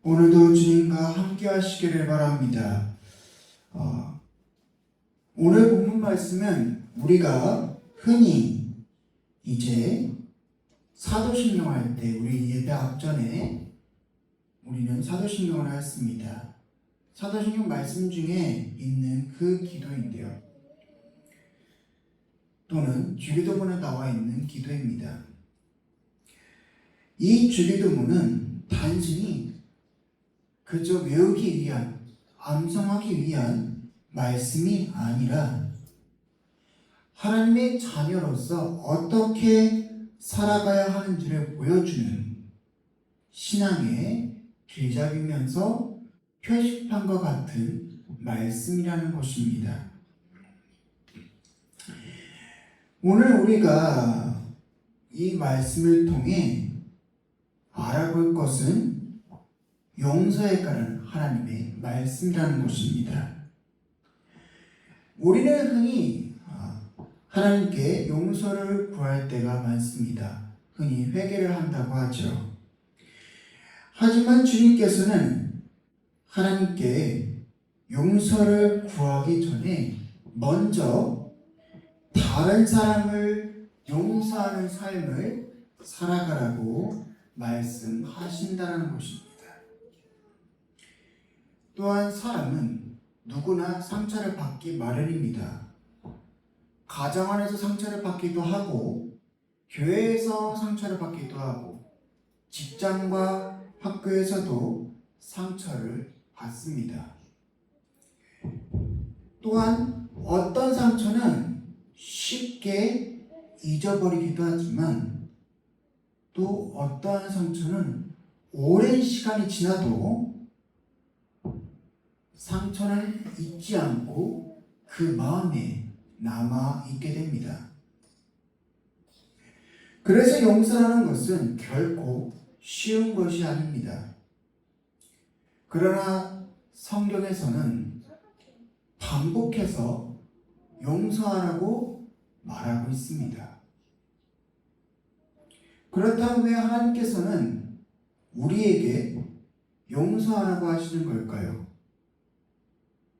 오늘도 주님과 함께 하시기를 바랍니다. 오늘 본문 말씀은 우리가 흔히 이제 사도신경 할 때 우리 예배 앞전에 우리는 사도신경을 했습니다. 사도신경 말씀 중에 있는 그 기도인데요. 또는 주기도문에 나와 있는 기도입니다. 이 주기도문은 단순히 그저 외우기 위한, 암송하기 위한 말씀이 아니라 하나님의 자녀로서 어떻게 살아가야 하는지를 보여주는 신앙의 길잡이면서 표시판과 같은 말씀이라는 것입니다. 오늘 우리가 이 말씀을 통해 알아볼 것은 용서에 관한 하나님의 말씀이라는 것입니다. 우리는 흔히 하나님께 용서를 구할 때가 많습니다. 흔히 회개를 한다고 하죠. 하지만 주님께서는 하나님께 용서를 구하기 전에 먼저 다른 사람을 용서하는 삶을 살아가라고 말씀하신다는 것입니다. 또한 사람은 누구나 상처를 받기 마련입니다. 가정 안에서 상처를 받기도 하고, 교회에서 상처를 받기도 하고, 직장과 학교에서도 상처를 받습니다. 또한 어떤 상처는 쉽게 잊어버리기도 하지만 또 어떠한 상처는 오랜 시간이 지나도 상처는 잊지 않고 그 마음에 남아있게 됩니다. 그래서 용서하는 것은 결코 쉬운 것이 아닙니다. 그러나 성경에서는 반복해서 용서하라고 말하고 있습니다. 그렇다면 왜 하나님께서는 우리에게 용서하라고 하시는 걸까요?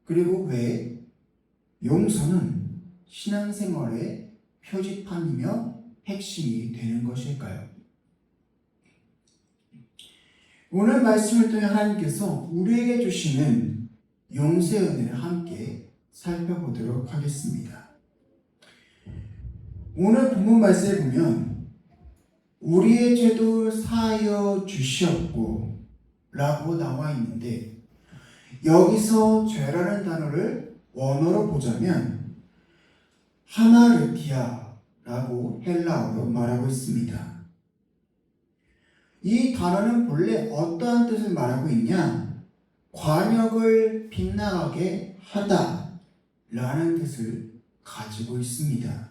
그리고 왜 용서는 신앙생활의 표지판이며 핵심이 되는 것일까요? 오늘 말씀을 통해 하나님께서 우리에게 주시는 용서의 은혜를 함께 살펴보도록 하겠습니다. 오늘 본문 말씀을 보면 우리의 죄도 사하여 주시었고 라고 나와 있는데, 여기서 죄라는 단어를 원어로 보자면 하마르티아라고 헬라어로 말하고 있습니다. 이 단어는 본래 어떠한 뜻을 말하고 있냐? 관역을 빗나가게 하다 라는 뜻을 가지고 있습니다.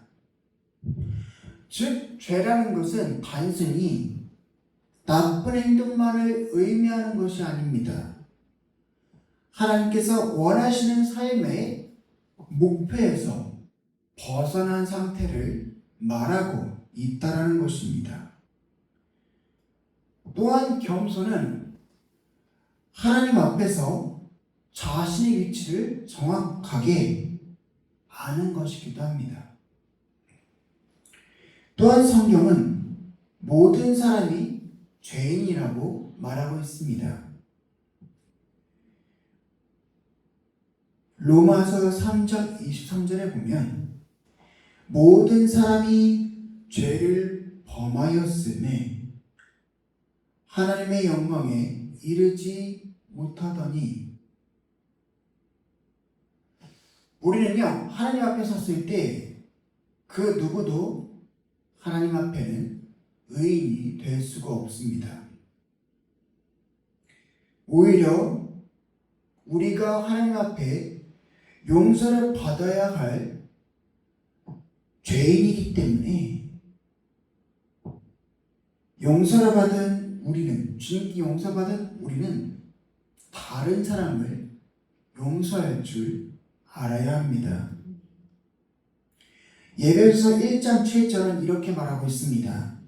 즉, 죄라는 것은 단순히 나쁜 행동만을 의미하는 것이 아닙니다. 하나님께서 원하시는 삶의 목표에서 벗어난 상태를 말하고 있다라는 것입니다. 또한 겸손은 하나님 앞에서 자신의 위치를 정확하게 아는 것이기도 합니다. 또한 성경은 모든 사람이 죄인이라고 말하고 있습니다. 로마서 3장 23절에 보면 모든 사람이 죄를 범하였음에 하나님의 영광에 이르지 못하더니, 우리는요 하나님 앞에 섰을 때 그 누구도 하나님 앞에는 의인이 될 수가 없습니다. 오히려 우리가 하나님 앞에 용서를 받아야 할 죄인이기 때문에 용서를 받은 우리는, 주님께 용서받은 우리는 다른 사람을 용서할 줄 알아야 합니다. 예배서 1장 7절은 이렇게 말하고 있습니다.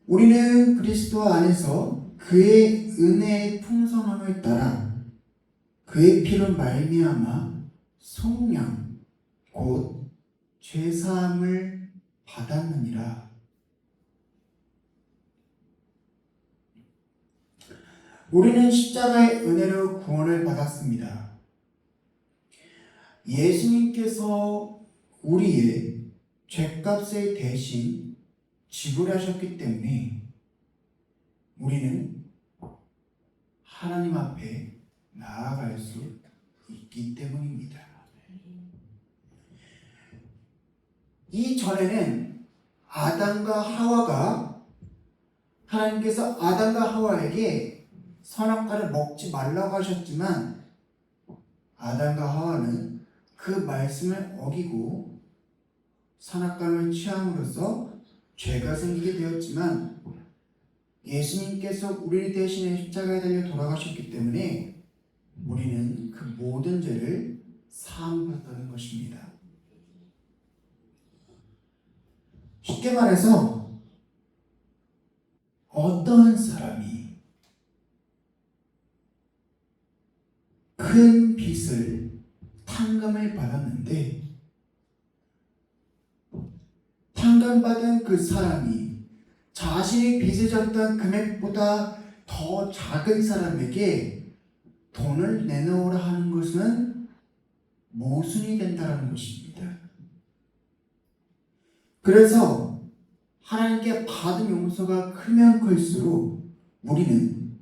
우리는 그리스도 안에서 그의 은혜의 풍성함을 따라 그의 피로 말미암아 속량 곧 죄사함을 받았느니라. 우리는 십자가의 은혜로 구원을 받았습니다. 예수님께서 우리의 죄값을 대신 지불하셨기 때문에 우리는 하나님 앞에 나아갈 수 있기 때문입니다. 이전에는 아담과 하와가 하나님께서 아담과 하와에게 선악과를 먹지 말라고 하셨지만 아담과 하와는 그 말씀을 어기고 선악과를 취함으로써 죄가 생기게 되었지만 예수님께서 우리 대신에 십자가에 달려 돌아가셨기 때문에 우리는 그 모든 죄를 사함받았다는 것입니다. 쉽게 말해서 어떠한 사람이 큰 빚을 탕감을 받았는데 탕감받은 그 사람이 자신이 빚을 졌던 금액보다 더 작은 사람에게 돈을 내놓으라 하는 것은 모순이 된다는 것입니다. 그래서 하나님께 받은 용서가 크면 클수록 우리는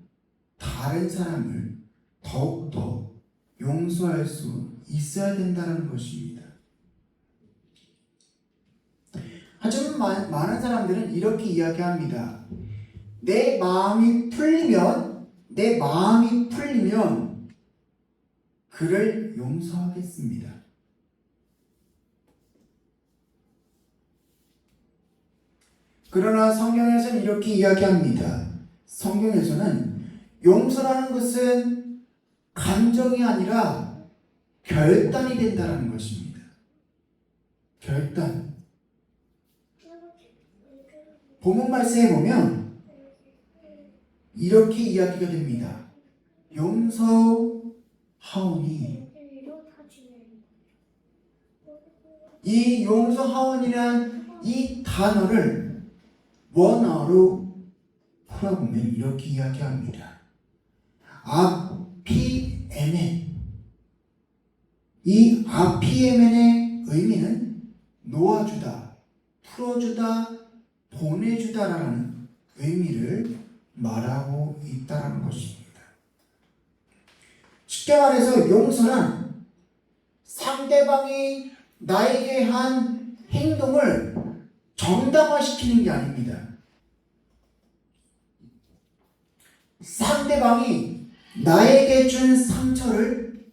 다른 사람을 더욱더 용서할 수 있어야 된다는 것입니다. 하지만 많은 사람들은 이렇게 이야기합니다. 내 마음이 풀리면 그를 용서하겠습니다. 그러나 성경에서는 이렇게 이야기합니다. 성경에서는 용서라는 것은 감정이 아니라 결단이 된다는 것입니다. 결단. 본문 말씀에 보면 이렇게 이야기가 됩니다. 용서하오니. 이 용서하오니란 이 단어를 원어로 풀어보면 이렇게 이야기합니다. 아피에멘. 이 아피에멘의 의미는 놓아주다, 풀어주다, 보내주다라는 의미를 말하고 있다는 것입니다. 쉽게 말해서 용서란 상대방이 나에게 한 행동을 정당화시키는 게 아닙니다. 상대방이 나에게 준 상처를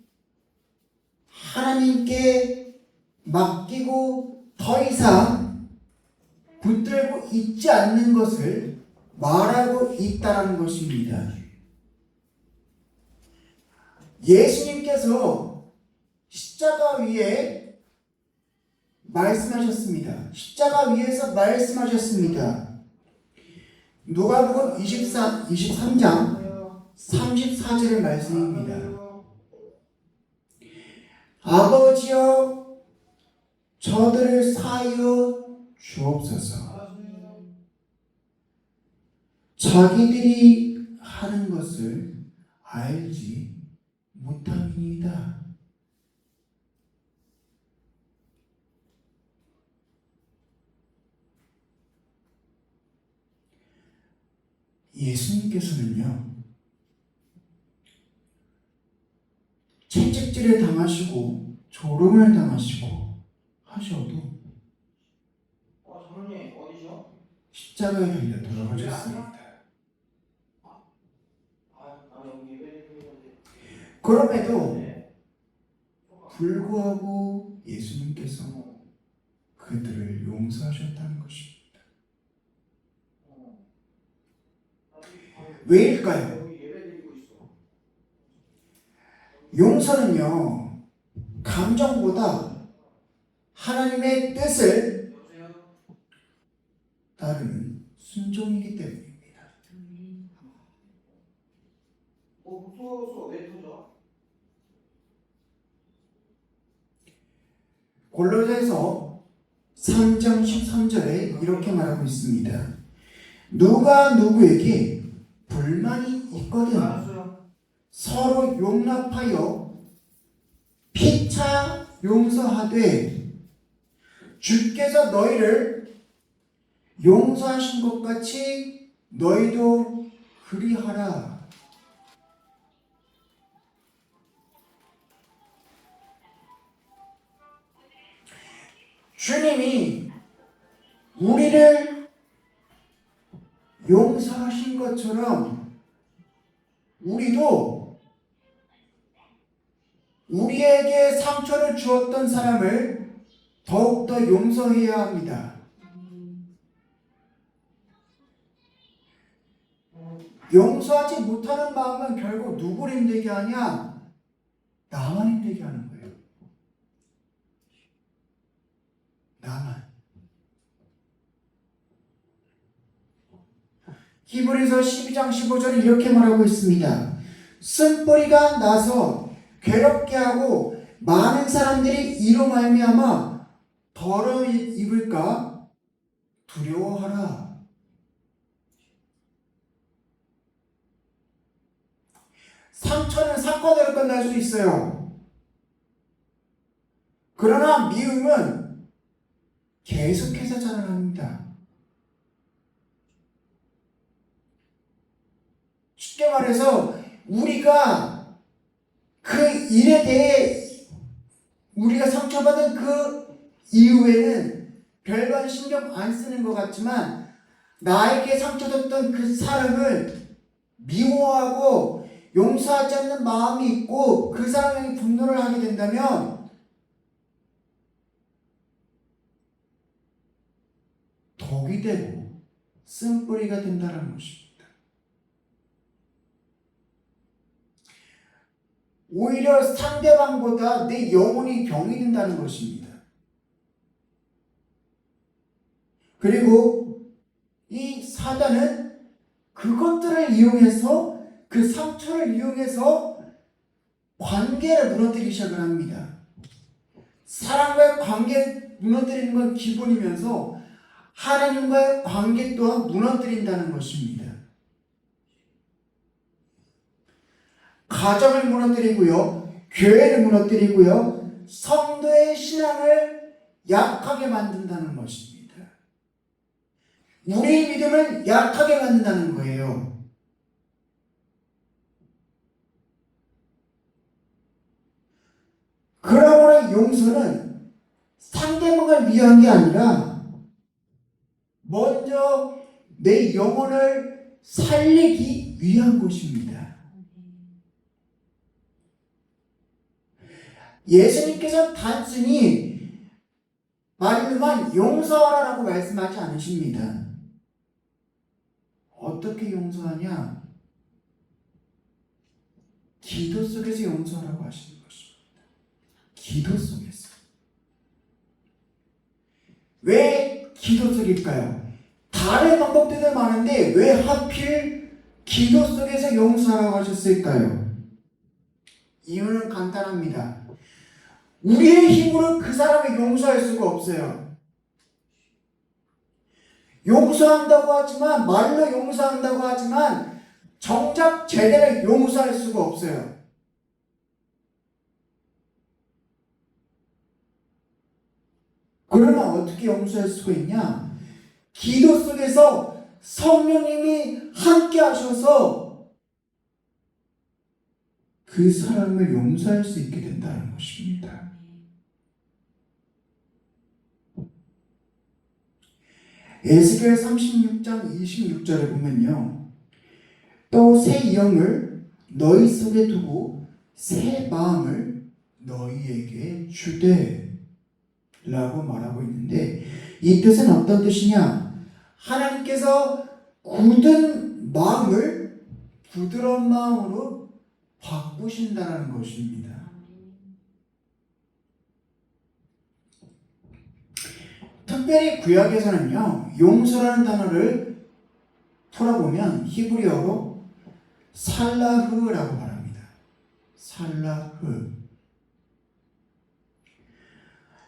하나님께 맡기고 더 이상 붙들고 있지 않는 것을 말하고 있다는 것입니다. 예수님께서 십자가 위에 말씀하셨습니다. 십자가 위에서 말씀하셨습니다. 누가복음 23장 34절의 말씀입니다. 아버지여 저들을 사하여 주옵소서. 자기들이 하는 것을 알지 못함이니이다. 예수님께서는요, 채찍질을 당하시고 조롱을 당하시고 하셔도 십자가에 달려 돌아가셨습니다. 그럼에도 불구하고 예수님께서 그들을 용서하셨다는 것입니다. 왜일까요? 용서는요, 감정보다 하나님의 뜻을 따르는 순종이기 때문입니다. 소소 왜 터져? 골로새서 3장 13절에 이렇게 말하고 있습니다. 누가 누구에게 불만이 있거든 알았어요. 서로 용납하여 피차 용서하되 주께서 너희를 용서하신 것 같이 너희도 그리하라. 주님이 우리를 용서하신 것처럼 우리도 우리에게 상처를 주었던 사람을 더욱더 용서해야 합니다. 용서하지 못하는 마음은 결국 누구를 힘들게 하냐? 나만 힘들게 하는 거예요. 나만. 히브리서 12장 15절은 이렇게 말하고 있습니다. 쓴뿌리가 나서 괴롭게 하고 많은 사람들이 이로 말미암아 더러움을 입을까 두려워하라. 상처는 사건으로 끝날 수 있어요. 그러나 미움은 계속해서 자라납니다. 쉽게 말해서 우리가 그 일에 대해 우리가 상처받은 그 이후에는 별반 신경 안 쓰는 것 같지만 나에게 상처줬던 그 사람을 미워하고 용서하지 않는 마음이 있고 그 사람에게 분노를 하게 된다면 독이 되고 쓴뿌리가 된다는 것입니다. 오히려 상대방보다 내 영혼이 병이 든다는 것입니다. 그리고 이 사단은 그것들을 이용해서 그 상처를 이용해서 관계를 무너뜨리기 시작을 합니다. 사람과의 관계 무너뜨리는 건 기본이면서 하나님과의 관계 또한 무너뜨린다는 것입니다. 가정을 무너뜨리고요, 교회를 무너뜨리고요, 성도의 신앙을 약하게 만든다는 것입니다. 우리의 믿음을 약하게 만든다는 거예요. 그러므로 용서는 상대방을 위한 게 아니라 먼저 내 영혼을 살리기 위한 것입니다. 예수님께서 단순히 말로만 용서하라고 말씀하지 않으십니다. 어떻게 용서하냐? 기도 속에서 용서하라고 하시는 것입니다. 기도 속에서. 왜 기도 속일까요? 다른 방법들도 많은데 왜 하필 기도 속에서 용서하라고 하셨을까요? 이유는 간단합니다. 우리의 힘으로 그 사람을 용서할 수가 없어요. 용서한다고 하지만, 말로 용서한다고 하지만 정작 제대로 용서할 수가 없어요. 그러면 어떻게 용서할 수가 있냐? 기도 속에서 성령님이 함께 하셔서 그 사람을 용서할 수 있게 된다는 것입니다. 에스겔 36장 26절에 보면요, 또 새 영을 너희 속에 두고 새 마음을 너희에게 주되 라고 말하고 있는데, 이 뜻은 어떤 뜻이냐? 하나님께서 굳은 마음을 부드러운 마음으로 바꾸신다는 것입니다. 특별히 구약에서는요, 용서라는 단어를 풀어보면 히브리어로 살라흐라고 말합니다. 살라흐.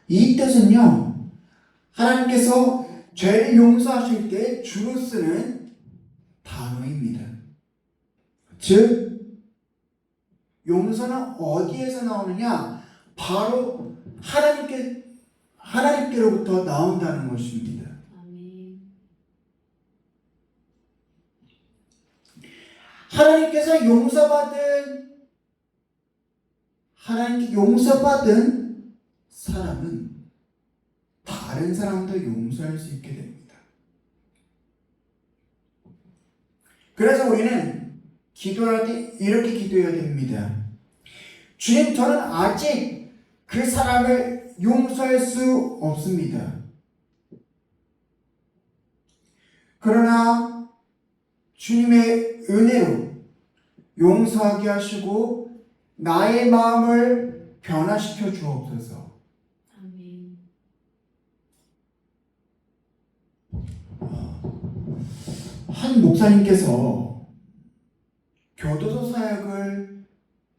이 뜻은요, 하나님께서 죄를 용서하실 때 주로 쓰는 단어입니다. 즉, 용서는 어디에서 나오느냐? 바로 하나님께로부터 나온다는 것입니다. 아멘. 하나님께 용서받은 사람은 다른 사람도 용서할 수 있게 됩니다. 그래서 우리는 기도할 때 이렇게 기도해야 됩니다. 주님, 저는 아직 그 사람을 용서할 수 없습니다. 그러나 주님의 은혜로 용서하게 하시고 나의 마음을 변화시켜 주옵소서. 아멘. 한 목사님께서 교도소 사역을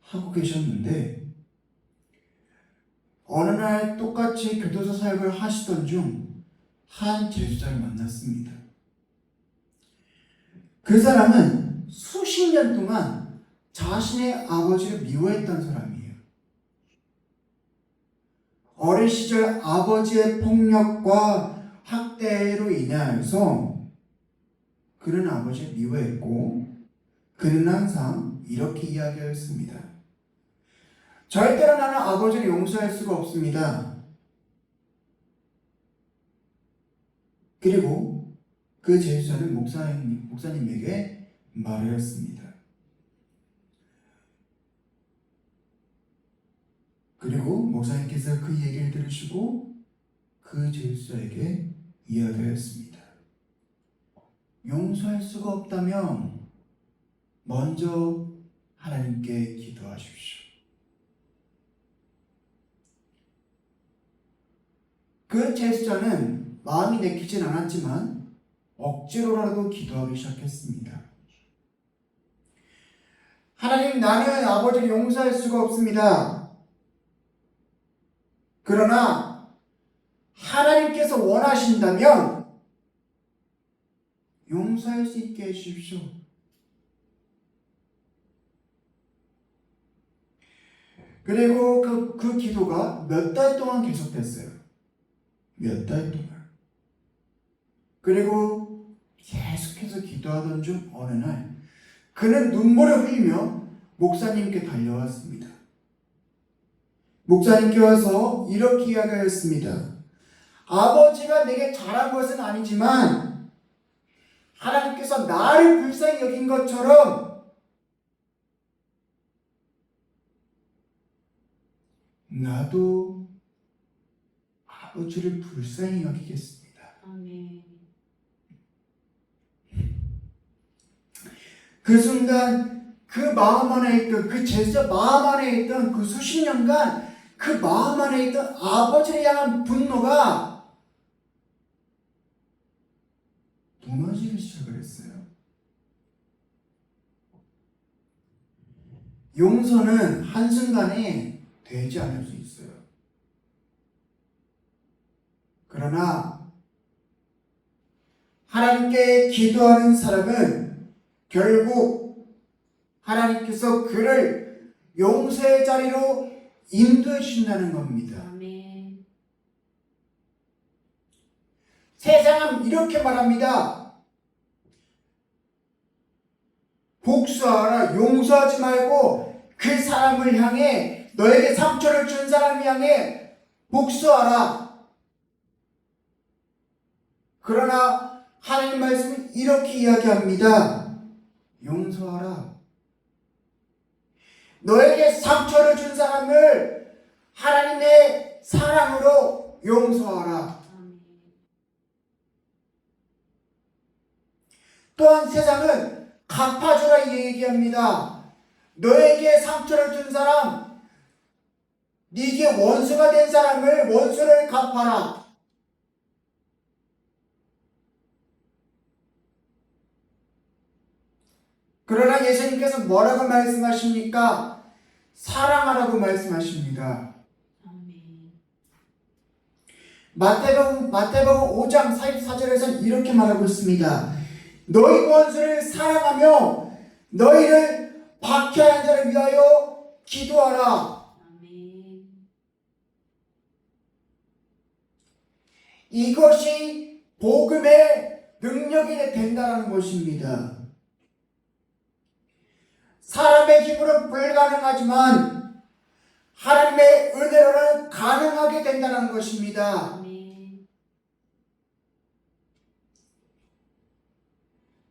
하고 계셨는데 어느 날 똑같이 교도소 사역을 하시던 중 한 제주자를 만났습니다. 그 사람은 수십 년 동안 자신의 아버지를 미워했던 사람이에요. 어린 시절 아버지의 폭력과 학대로 인하여서 그는 아버지를 미워했고 그는 항상 이렇게 이야기하였습니다. 절대로 나는 아버지를 용서할 수가 없습니다. 그리고 그 제주자는 목사님에게 말하였습니다. 그리고 목사님께서 그 얘기를 들으시고 그 제주자에게 이야기하였습니다. 용서할 수가 없다면 먼저 하나님께 기도하십시오. 그 제주자는 마음이 내키진 않았지만 억지로라도 기도하기 시작했습니다. 하나님, 나는 아버지를 용서할 수가 없습니다. 그러나 하나님께서 원하신다면 용서할 수 있게 해주십시오. 그리고 그 기도가 몇 달 동안 계속됐어요. 몇 달 동안. 그리고 계속해서 기도하던 중 어느 날 그는 눈물을 흘리며 목사님께 달려왔습니다. 목사님께 와서 이렇게 이야기하였습니다. 아버지가 내게 잘한 것은 아니지만 하나님께서 나를 불쌍히 여긴 것처럼 나도 아버지를 불쌍히 여기겠습니다. 아멘. 그 순간 그 마음 안에 있던 그 제자 마음 안에 있던 그 수십 년간 그 마음 안에 있던 아버지를 향한 분노가 무너지기 시작을 했어요. 용서는 한순간에 되지 않을 수 있어요. 그러나 하나님께 기도하는 사람은 결국 하나님께서 그를 용서의 자리로 인도해 주신다는 겁니다. 아멘. 세상은 이렇게 말합니다. 복수하라, 용서하지 말고 그 사람을 향해, 너에게 상처를 준 사람을 향해 복수하라. 그러나 하나님 말씀은 이렇게 이야기합니다. 용서하라. 너에게 상처를 준 사람을 하나님의 사랑으로 용서하라. 아멘. 또한 세상은 갚아주라 얘기합니다. 너에게 상처를 준 사람, 네게 원수가 된 사람을 원수를 갚아라. 그러나 예수님께서 뭐라고 말씀하십니까? 사랑하라고 말씀하십니다. 아멘. 마태복음 5장 44절에서는 이렇게 말하고 있습니다. 너희 원수를 사랑하며 너희를 박해하는 자를 위하여 기도하라. 아멘. 이것이 복음의 능력이 된다는 것입니다. 사람의 힘으로는 불가능하지만 하나님의 은혜로는 가능하게 된다는 것입니다. 아멘.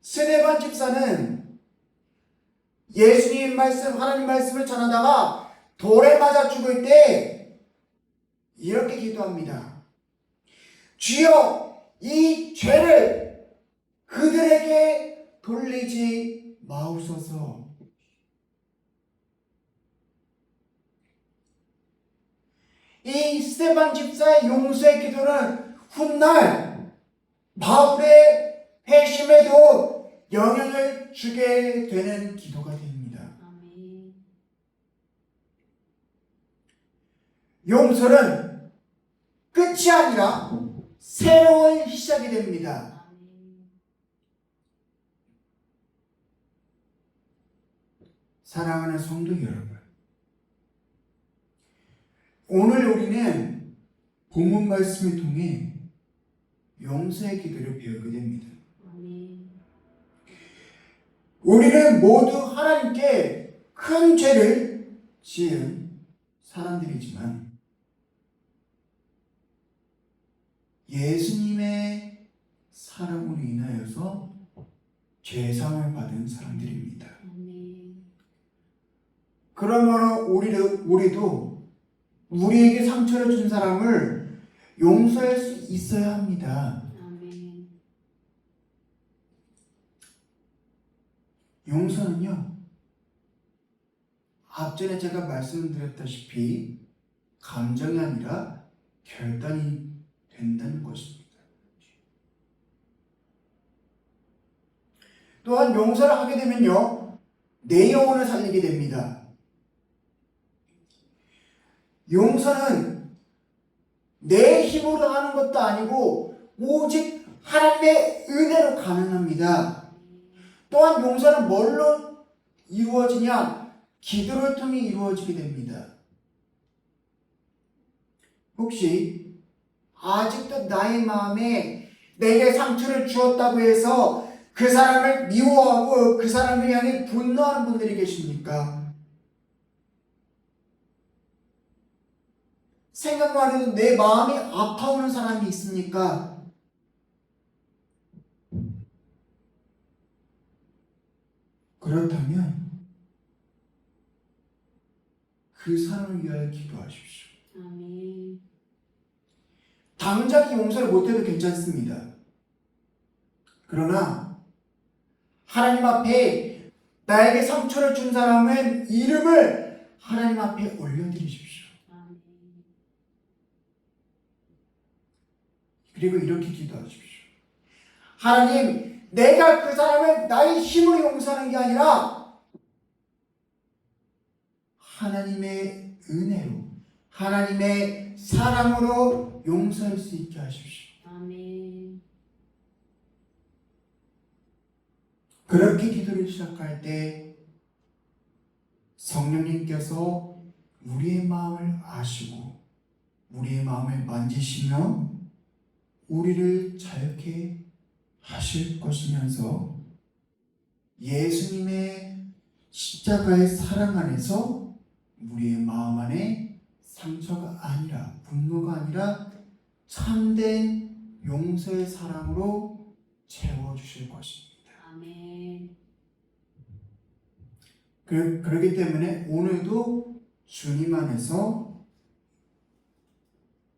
스데반 집사는 예수님 말씀, 하나님 말씀을 전하다가 돌에 맞아 죽을 때 이렇게 기도합니다. 주여, 이 죄를 그들에게 돌리지 마옵소서. 이 스데반 집사의 용서의 기도는 훗날 바울의 회심에도 영향을 주게 되는 기도가 됩니다. 아멘. 용서는 끝이 아니라 새로운 시작이 됩니다. 아멘. 사랑하는 성도 여러분, 오늘 우리는 본문 말씀을 통해 용서의 기도를 배우게 됩니다. 아멘. 우리는 모두 하나님께 큰 죄를 지은 사람들이지만 예수님의 사랑으로 인하여서 죄상을 받은 사람들입니다. 아멘. 그러므로 우리도 우리에게 상처를 준 사람을 용서할 수 있어야 합니다. 아멘. 용서는요, 앞전에 제가 말씀드렸다시피 감정이 아니라 결단이 된다는 것입니다. 또한 용서를 하게 되면요, 내 영혼을 살리게 됩니다. 용서는 내 힘으로 하는 것도 아니고 오직 하나님의 은혜로 가능합니다. 또한 용서는 뭘로 이루어지냐? 기도를 통해 이루어지게 됩니다. 혹시 아직도 나의 마음에 내게 상처를 주었다고 해서 그 사람을 미워하고 그 사람을 향해 분노하는 분들이 계십니까? 생각만 해도 내 마음이 아파오는 사람이 있습니까? 그렇다면 그 사람을 위하여 기도하십시오. 아멘. 당장 용서를 못해도 괜찮습니다. 그러나 하나님 앞에 나에게 상처를 준 사람의 이름을 하나님 앞에 올려드리십시오. 아멘. 그리고 이렇게 기도하십시오. 하나님, 내가 그 사람을 나의 힘으로 용서하는 게 아니라 하나님의 은혜로, 하나님의 사랑으로 용서할 수 있게 하십시오. 아멘. 그렇게 기도를 시작할 때 성령님께서 우리의 마음을 아시고 우리의 마음을 만지시며 우리를 자유케 하실 것이면서 예수님의 십자가의 사랑 안에서 우리의 마음 안에 상처가 아니라 분노가 아니라 참된 용서의 사랑으로 채워주실 것입니다. 아멘. 그렇기 때문에 오늘도 주님 안에서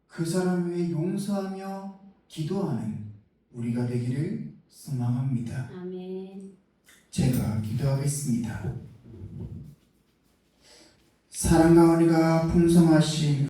그 사람을 위해 용서하며 기도하는 우리가 되기를 소망합니다. 아멘. 제가 기도하겠습니다. 사랑과 은혜가 풍성하신